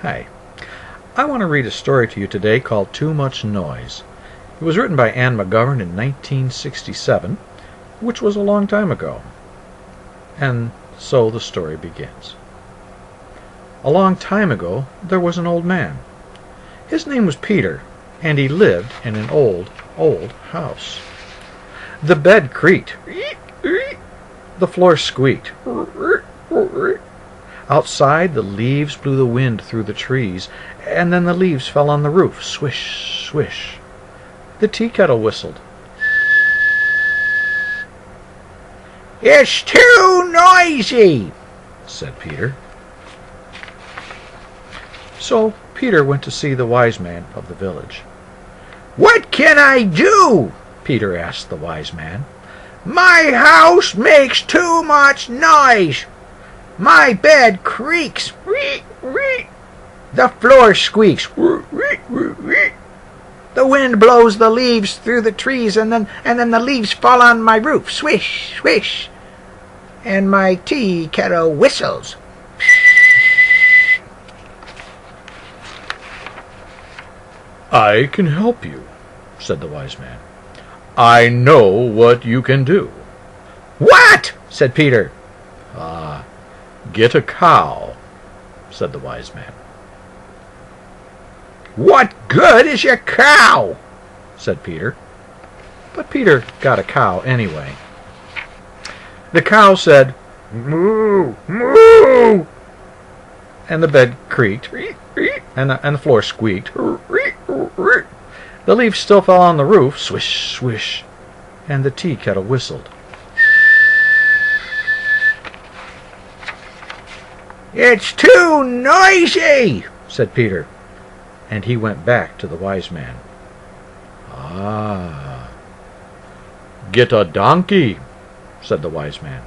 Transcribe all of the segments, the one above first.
Hi. I want to read a story to you today called Too Much Noise. It was written by McGovern in 1967, which was a long time ago. And so the story begins. A long time ago, there was an old man. His name was Peter, and he lived in an old house. The bed creaked. The floor squeaked. Outside, the leaves blew the wind through the trees, and then the leaves fell on the roof. Swish, swish. The tea kettle whistled. "It's too noisy," said Peter. So Peter went to see the wise man of the village. "What can I do?" Peter asked the wise man. "My house makes too much noise. My bed creaks. The floor squeaks. The wind blows the leaves through the trees, and then the leaves fall on my roof. Swish, swish. And my tea kettle whistles." "I can help you," said the wise man. "I know what you can do." "What?" said Peter. "Get a cow," said the wise man. "What good is your cow?" said Peter. But Peter got a cow anyway. The cow said, "Moo, moo," and the bed creaked, and the floor squeaked. The leaves still fell on the roof, swish, swish, and the tea kettle whistled. "It's too noisy," said Peter, and he went back to the wise man. "Get a donkey," said the wise man.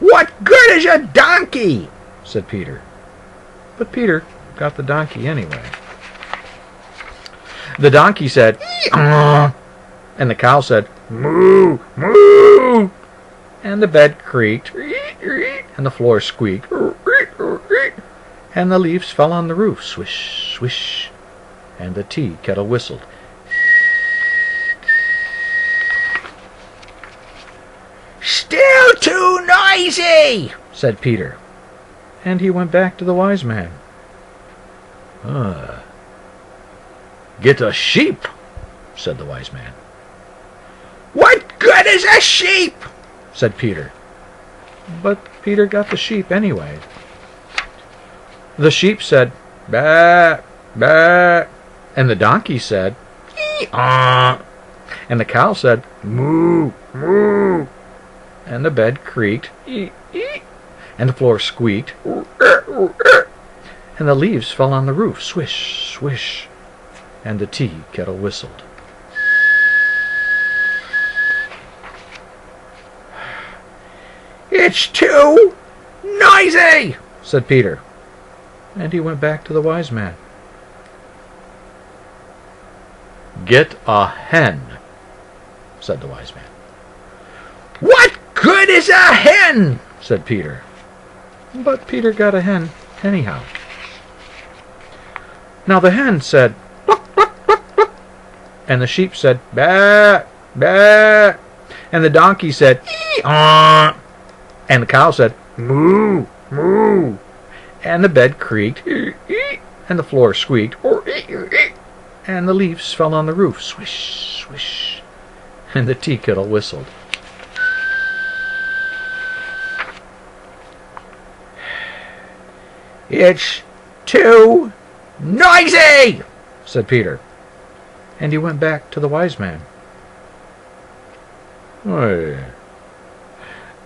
"What good is a donkey?" said Peter. But Peter got the donkey anyway. The donkey said, "Ee-ah," and the cow said, "Moo, moo," and the bed creaked, and the floor squeaked, and the leaves fell on the roof, swish, swish, and the tea kettle whistled. "Still too noisy," said Peter, and he went back to the wise man. "Get a sheep," said the wise man. "What good is a sheep?" said Peter. But Peter got the sheep anyway. The sheep said, "Bah, bah," and the donkey said, "Ee-ah," and the cow said, "Moo, moo," and the bed creaked, and the floor squeaked, and the leaves fell on the roof, swish, swish, and the tea kettle whistled. "It's too noisy," said Peter, and he went back to the wise man. "Get a hen," said the wise man. "What good is a hen?" said Peter. But Peter got a hen anyhow. Now the hen said, "Cluck, cluck, cluck, cluck," and the sheep said, "Bah, bah," and the donkey said, "Ee-ah," and the cow said, "Moo, moo," and the bed creaked, and the floor squeaked, and the leaves fell on the roof, swish, swish, and the tea kettle whistled. "It's too noisy," said Peter, and he went back to the wise man.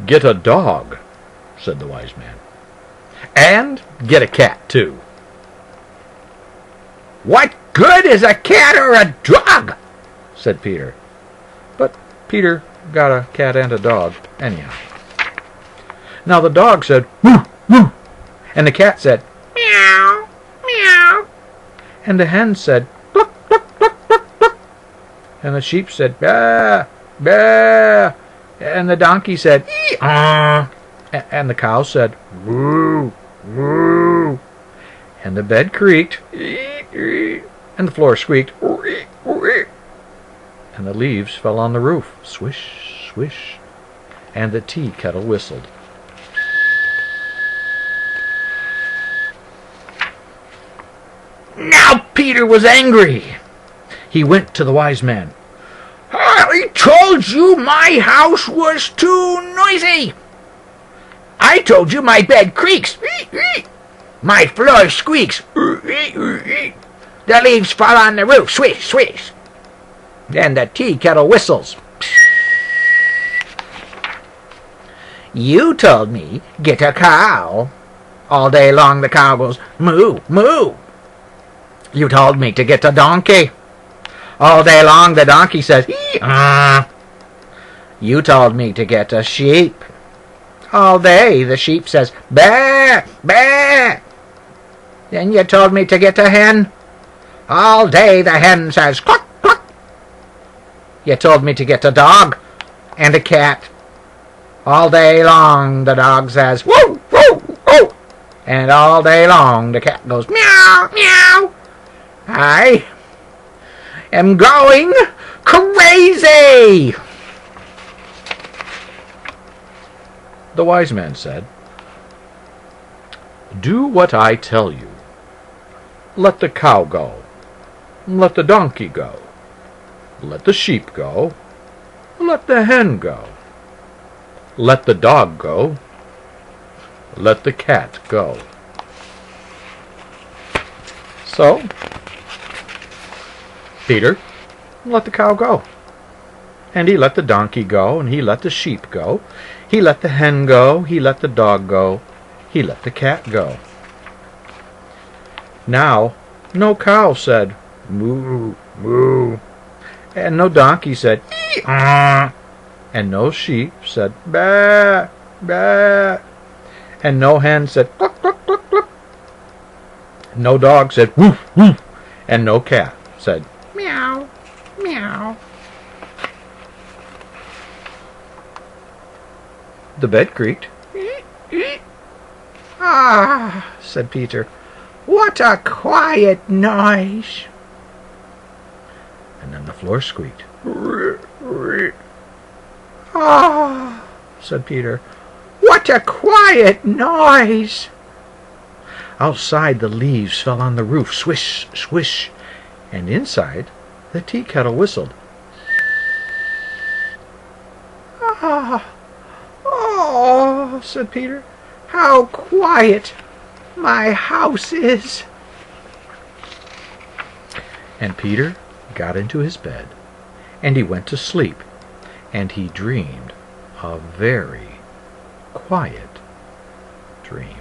"Get a dog," said the wise man. "And get a cat, too." "What good is a cat or a dog?" said Peter. But Peter got a cat and a dog anyhow. Now the dog said, "Woo, woo," and the cat said, "Meow, meow," and the hen said, "Cluck, cluck, cluck, cluck, cluck," and the sheep said, "Bah, bah," and the donkey said, "Ee-ah," and the cow said, "Moo, moo," and the bed creaked, and the floor squeaked, and the leaves fell on the roof, swish, swish, and the tea kettle whistled. Now Peter was angry. He went to the wise man. I told you my house was too noisy. I told you my bed creaks. My floor squeaks. The leaves fall on the roof. Swish, swish. And the tea kettle whistles. You told me get a cow. All day long the cow goes moo, moo. You told me to get a donkey. All day long the donkey says ee-ah. You told me to get a sheep. All day the sheep says baa, baa. Then you told me to get a hen. All day the hen says cluck, cluck. You told me to get a dog and a cat. All day long the dog says woo, woo, woo. And all day long the cat goes meow, meow. I am going crazy. The wise man said, do what I tell you. Let the cow go. Let the donkey go. Let the sheep go. Let the hen go. Let the dog go. Let the cat go. So, Peter let the cow go. And he let the donkey go, and he let the sheep go. He let the hen go, he let the dog go, he let the cat go. Now, no cow said, moo, moo, and no donkey said, ee-ah, and no sheep said, bah, bah, and no hen said, cluck, cluck, cluck, cluck. No dog said, woof, woof, and no cat said, meow, meow. The bed creaked. Ah, said Peter, what a quiet noise. And then the floor squeaked. Ah, said Peter, what a quiet noise. Outside the leaves fell on the roof, swish, swish, and inside the tea kettle whistled. Ah, oh, said Peter, how quiet my house is. And Peter got into his bed, and he went to sleep, and he dreamed a very quiet dream.